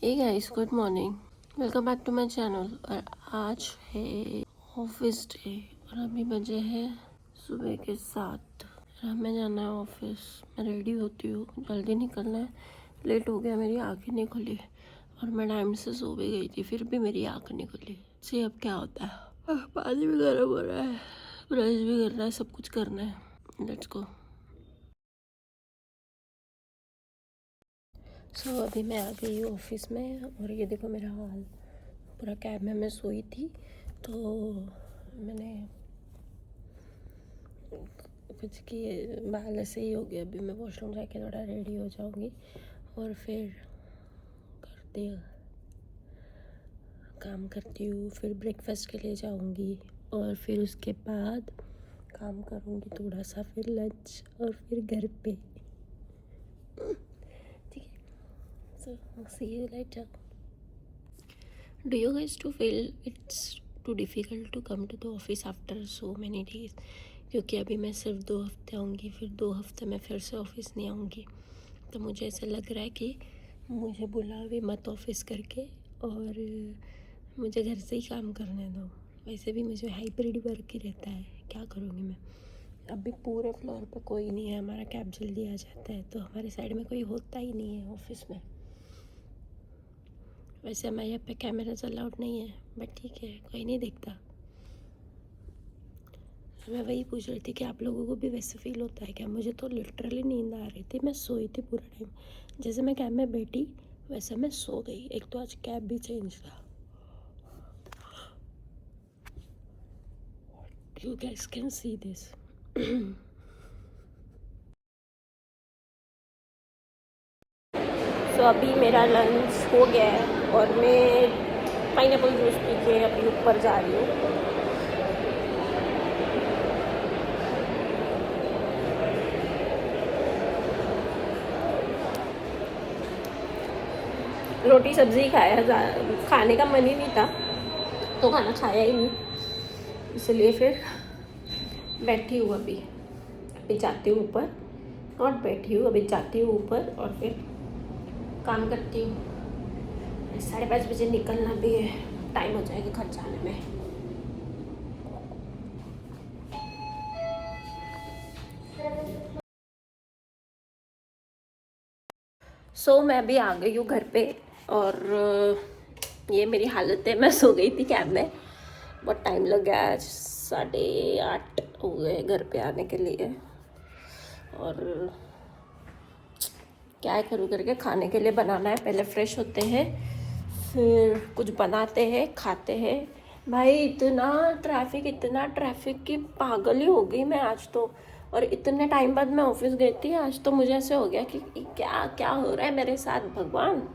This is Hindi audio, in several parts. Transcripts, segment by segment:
Hey guys, good morning, welcome back to my channel. और आज है ऑफिस डे और अभी बजे हैं सुबह के 7। हमें जाना है ऑफिस। मैं रेडी होती हूँ, जल्दी निकलना है। लेट हो गया, मेरी आँखें नहीं खुली और मैं टाइम से सो भी गई थी, फिर भी मेरी आँख नहीं खुली। सी अब क्या होता है। पानी भी गर्म हो रहा है, ब्रश भी करना है, सब कुछ करना है। Let's go. अभी मैं आ गई हूँ ऑफिस में और ये देखो मेरा हाल। पूरा कैब में मैं सोई थी तो मैंने कुछ किए, बाल ऐसे ही हो गया। अभी मैं वॉशरूम जाके थोड़ा रेडी हो जाऊँगी और फिर करती काम करती हूँ। फिर ब्रेकफास्ट के लिए जाऊँगी और फिर उसके बाद काम करूँगी थोड़ा सा, फिर लंच और फिर घर पे। ठीक है, so see you later. Do you guys to feel it's too difficult to come to the office after so many days? क्योंकि अभी मैं सिर्फ 2 हफ्ते आऊँगी, फिर 2 हफ्ते में फिर से ऑफिस नहीं आऊँगी। तो मुझे ऐसा लग रहा है कि मुझे बुलावे मत ऑफिस करके और मुझे घर से ही काम करने दो। वैसे भी मुझे हाइब्रिड वर्क ही रहता है, क्या करूँगी मैं। अभी पूरे फ्लोर पे कोई नहीं है, हमारा कैब जल्दी आ जाता है तो हमारे साइड में कोई होता ही नहीं है ऑफिस में। वैसे हमारे यहाँ पे कैमराज अलाउड नहीं है, बट ठीक है, कोई नहीं देखता। मैं वही पूछ रही थी कि आप लोगों को भी वैसे फील होता है क्या। मुझे तो लिटरली नींद आ रही थी, मैं सोई थी पूरा टाइम। जैसे मैं कैब में बैठी वैसे मैं सो गई। एक तो आज कैब भी चेंज था। You guys can see this. अभी मेरा लंच हो गया है और मैं पाइनएप्पल जूस पी के अभी ऊपर जा रही हूँ। रोटी सब्ज़ी खाया, खाने का मन ही नहीं था तो खाना खाया ही नहीं, इसलिए फिर बैठी हूँ। अभी जाती हूँ ऊपर और बैठी हूँ। अभी जाती हूँ ऊपर और फिर काम करती हूँ। 5:30 बजे निकलना भी है, टाइम हो जाएगा घर जाने में। मैं अभी आ गई हूँ घर पे और ये मेरी हालत है। मैं सो गई थी कैब में, बहुत टाइम लग गया। आज 8:30 हो गए घर पे आने के लिए और क्या करूँ करके खाने के लिए बनाना है। पहले फ्रेश होते हैं, फिर कुछ बनाते हैं, खाते हैं। भाई इतना ट्रैफिक की पागल ही हो गई मैं आज तो। और इतने टाइम बाद मैं ऑफिस गई थी। आज तो मुझे ऐसे हो गया कि क्या क्या हो रहा है मेरे साथ। भगवान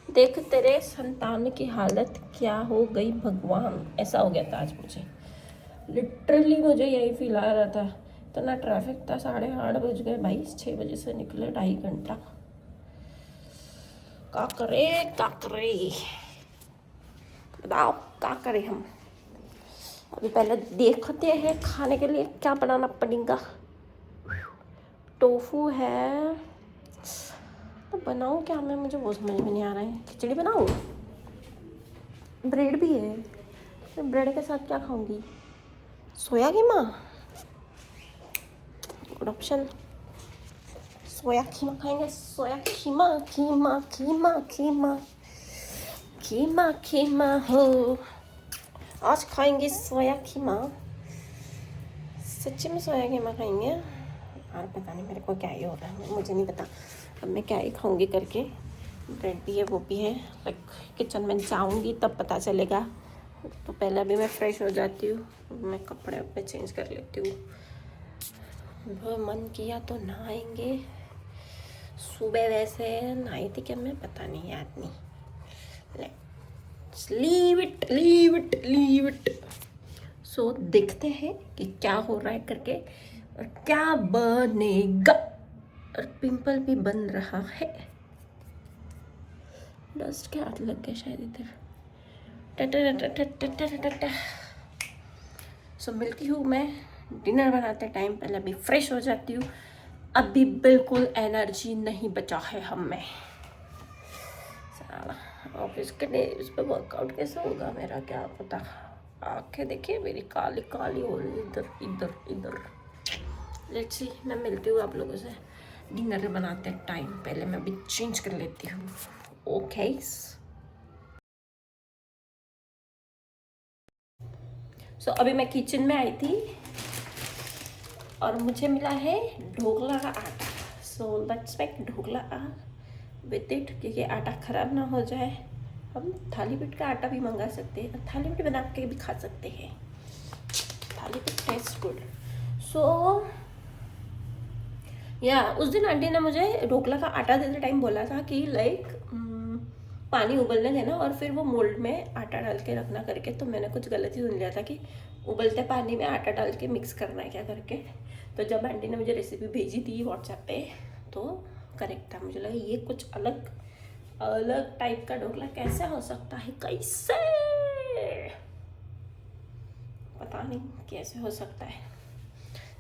देख तेरे संतान की हालत क्या हो गई भगवान, ऐसा हो गया था आज मुझे। लिटरली मुझे यही फील आ रहा था। इतना ट्रैफिक था, 8:30 बज गए भाई। 6 बजे से निकले, 2.5 घंटा। क्या करे बताओ, क्या करें हम। अभी पहले देखते हैं खाने के लिए क्या बनाना पड़ेगा। टोफू है तो बनाऊँ क्या मैं, मुझे वो समझ में नहीं आ रहा है। खिचड़ी बनाऊँ, ब्रेड भी है, तो ब्रेड के साथ क्या खाऊंगी। सोया कीमा, गुड ऑप्शन। सोया कीमा खाएंगे। सोया कीमा कीमा कीमा कीमा कीमा कीमा हो, आज खाएंगे सोया कीमा। सच्ची में सोया कीमा खाएंगे यार। पता नहीं मेरे को क्या ही हो रहा है, मुझे नहीं पता अब मैं क्या ही खाऊंगी करके। ब्रेड भी है, वो भी है। लाइक किचन में जाऊंगी तब पता चलेगा। तो पहले अभी मैं फ्रेश हो जाती हूँ, मैं कपड़े अपने चेंज कर लेती हूँ। वो मन किया तो नहाएंगे। सुबह वैसे नहाई थी क्या मैं, पता नहीं, याद नहीं। Let's leave it. देखते हैं कि क्या हो रहा है करके और क्या बनेगा। और पिंपल भी बन रहा है। डस्ट के हाथ लग गया शायद इधर। मिलती हूँ मैं डिनर बनाते टाइम। पहले अभी फ्रेश हो जाती हूँ। अभी बिल्कुल एनर्जी नहीं बचा है हम में। साला ऑफिस के डेज पे वर्कआउट कैसे होगा मेरा, क्या पता। आंखें देखिए मेरी काली काली हो रही है, इधर इधर इधर। लेट्स सी, मैं मिलती हूँ आप लोगों से डिनर बनाते हैं टाइम। पहले मैं अभी चेंज कर लेती हूँ। ओके सो अभी मैं किचन में आई थी और मुझे मिला है ढोकला का आटा। So let's make dhokla with it, क्योंकि आटा ख़राब ना हो जाए। हम थाली पीठ का आटा भी मंगा सकते हैं, थाली पीठ बना के भी खा सकते हैं। थाली पीठ टेस्ट गुड। सो या उस दिन आंटी ने मुझे ढोकला का आटा देते टाइम बोला था कि लाइक पानी उबलने देना और फिर वो मोल्ड में आटा डाल के रखना करके। तो मैंने कुछ गलत ही सुन लिया था कि उबलते पानी में आटा डाल के मिक्स करना है क्या करके। तो जब आंटी ने मुझे रेसिपी भेजी थी व्हाट्सएप पे तो करेक्ट था। मुझे लगा ये कुछ अलग अलग टाइप का ढोकला कैसे हो सकता है, कैसे पता नहीं कैसे हो सकता है।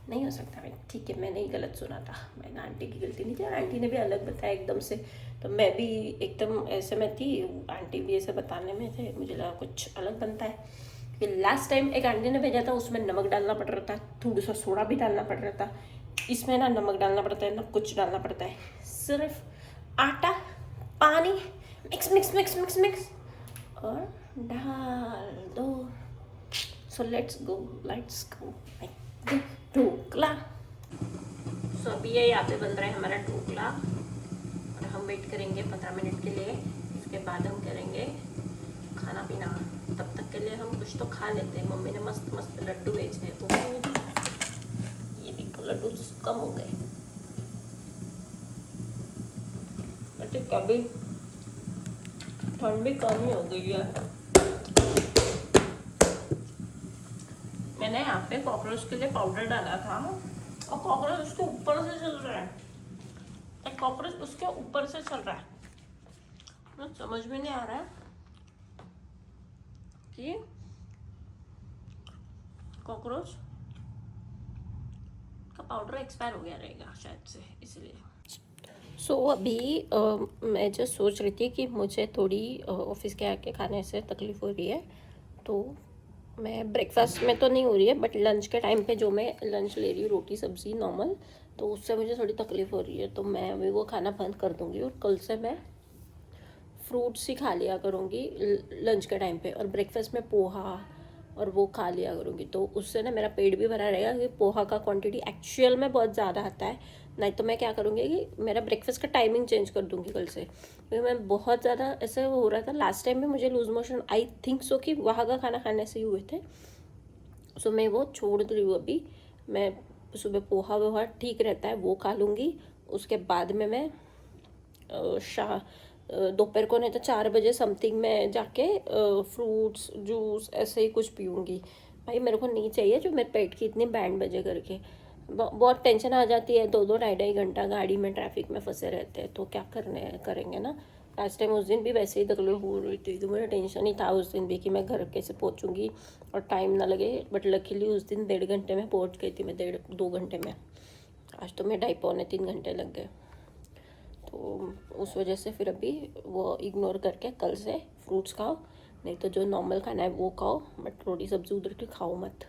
नहीं हो सकता मैं, ठीक है मैंने ही गलत सुना था। मैंने आंटी की गलती नहीं थी और आंटी ने भी अलग बताया एकदम से। तो मैं भी एकदम ऐसे में थी, आंटी भी ऐसे बताने में थे, मुझे लगा कुछ अलग बनता है। कि लास्ट टाइम एक आंटी ने भेजा था उसमें नमक डालना पड़ रहा था, थोड़ा सा सोडा भी डालना पड़ रहा था। इसमें ना नमक डालना पड़ता है ना कुछ डालना पड़ता है, सिर्फ आटा पानी mix mix mix mix mix और डाल दो। So let's go dhokla. सो अभी ये यहाँ पे बन रहा है हमारा ढोकला और हम वेट करेंगे 15 मिनट के लिए। इसके बाद हम करेंगे खाना पीना। तब तक के लिए हम कुछ तो खा लेते हैं। मम्मी ने मस्त मस्त लड्डू भेजे हैं, ये देखो लड्डू कम हो गए बट कभी ठंड भी कम ही हो गई है। मैंने यहाँ पे कॉकरोच के लिए पाउडर डाला था और कॉकरोच उसके ऊपर से चल रहा है। एक कॉकरोच उसके ऊपर से चल रहा है, मुझे समझ में नहीं आ रहा है कि कॉकरोच का पाउडर एक्सपायर हो गया रहेगा शायद से, इसलिए। सो अभी मैं जो सोच रही थी कि मुझे थोड़ी ऑफिस के आके खाने से तकलीफ़ हो रही है। तो मैं ब्रेकफास्ट में तो नहीं हो रही है बट लंच के टाइम पे जो मैं लंच ले रही हूँ रोटी सब्ज़ी नॉर्मल, तो उससे मुझे थोड़ी तकलीफ़ हो रही है। तो मैं अभी वो खाना बंद कर दूँगी और कल से मैं फ्रूट्स ही खा लिया करूँगी लंच के टाइम पे, और ब्रेकफास्ट में पोहा और वो खा लिया करूँगी। तो उससे ना मेरा पेट भी भरा रहेगा, क्योंकि पोहा का क्वांटिटी एक्चुअल में बहुत ज़्यादा आता है। नहीं तो मैं क्या करूँगी कि मेरा ब्रेकफास्ट का टाइमिंग चेंज कर दूँगी कल से, क्योंकि मैं बहुत ज़्यादा ऐसे हो रहा था लास्ट टाइम में मुझे loose motion I think so कि वहाँ का खाना खाने से ही हुए थे। सो मैं वो छोड़ रही हूँ अभी। मैं सुबह पोहा वोहा ठीक रहता है वो खा लूँगी। उसके बाद में मैं दोपहर को नहीं तो 4 बजे समथिंग में जाके फ्रूट्स जूस ऐसे ही कुछ पीऊँगी। भाई मेरे को नहीं चाहिए जो मेरे पेट की इतनी बैंड बजे करके। बहुत टेंशन आ जाती है, 2-2 ढाई-ढाई घंटा गाड़ी में ट्रैफिक में फंसे रहते हैं, तो क्या करेंगे ना। लास्ट टाइम उस दिन भी वैसे ही तकलीफ हो रही थी, तो मुझे टेंशन ही था उस दिन भी कि मैं घर कैसे पहुँचूँगी और टाइम ना लगे। बट लकीली उस दिन 1.5 घंटे में पहुँच गई थी मैं, 1.5-2 घंटे में। आज तो मैं 2.5-3 घंटे लग गए। तो उस वजह से फिर अभी वो इग्नोर करके कल से फ्रूट्स खाओ, नहीं तो जो नॉर्मल खाना है वो खाओ, बट रोटी सब्जी उधर की खाओ मत।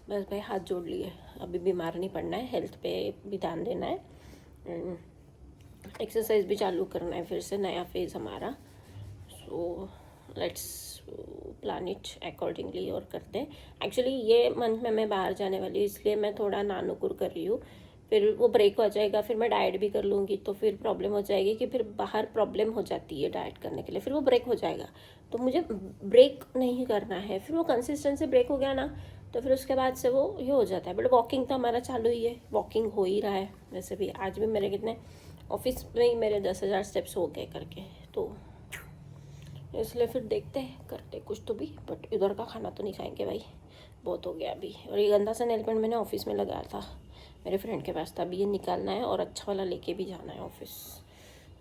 बस भाई हाथ जोड़ लिए, अभी बीमार नहीं पड़ना है, हेल्थ पे भी ध्यान देना है, एक्सरसाइज भी चालू करना है, फिर से नया फेज़ हमारा। So let's plan it accordingly और करते हैं। एक्चुअली ये मंथ में मैं बाहर जाने वाली हूँ, इसलिए मैं थोड़ा नानुकुर कर रही हूँ। फिर वो ब्रेक हो जाएगा, फिर मैं डाइट भी कर लूँगी, तो फिर प्रॉब्लम हो जाएगी कि फिर बाहर प्रॉब्लम हो जाती है डाइट करने के लिए, फिर वो ब्रेक हो जाएगा। तो मुझे ब्रेक नहीं करना है, फिर वो कंसिस्टेंसी ब्रेक हो गया ना तो फिर उसके बाद से वो ये हो जाता है। बट वॉकिंग तो हमारा चालू ही है, वॉकिंग हो ही रहा है। वैसे भी आज भी मेरे कितने ऑफिस में ही मेरे 10,000 स्टेप्स हो गए करके, तो इसलिए फिर देखते हैं करते कुछ तो भी। बट इधर का खाना तो नहीं खाएंगे भाई, बहुत हो गया अभी। और ये गंदा सा नेल पेंट मैंने ऑफिस में लगाया था, मेरे फ्रेंड के पास था, अभी ये निकालना है और अच्छा वाला लेके भी जाना है ऑफिस।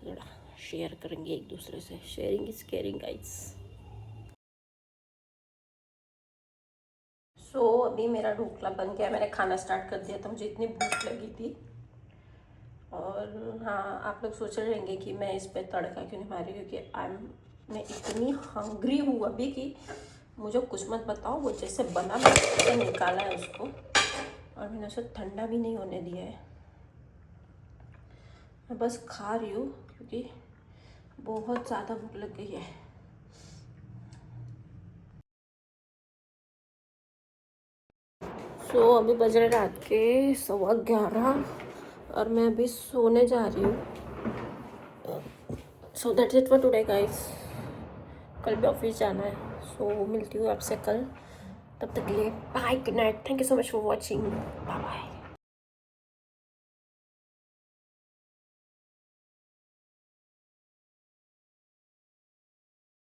थोड़ा शेयर करेंगे एक दूसरे से, शेयरिंग इज केयरिंग गाइस। सो अभी मेरा ढोकला बन गया, मैंने खाना स्टार्ट कर दिया था, मुझे इतनी भूख लगी थी। और हाँ, आप लोग सोच रहे रहेंगे कि मैं इस पर तड़का क्यों नहीं मारी, क्योंकि आई एम मैं इतनी हंग्री हूँ अभी कि मुझे कुछ मत बताओ। वो जैसे बना मैंने निकाला है उसको, और मैंने उसे ठंडा भी नहीं होने दिया है। मैं बस खा रही हूँ क्योंकि बहुत ज़्यादा भूख लग गई है। सो अभी बज रहे रात के 11:15 और मैं अभी सोने जा रही हूँ। So that's it for today guys. कल भी ऑफिस जाना है, सो मिलती हूँ आपसे कल। तब तक के लिए bye, good night, thank you so much for watching, bye bye.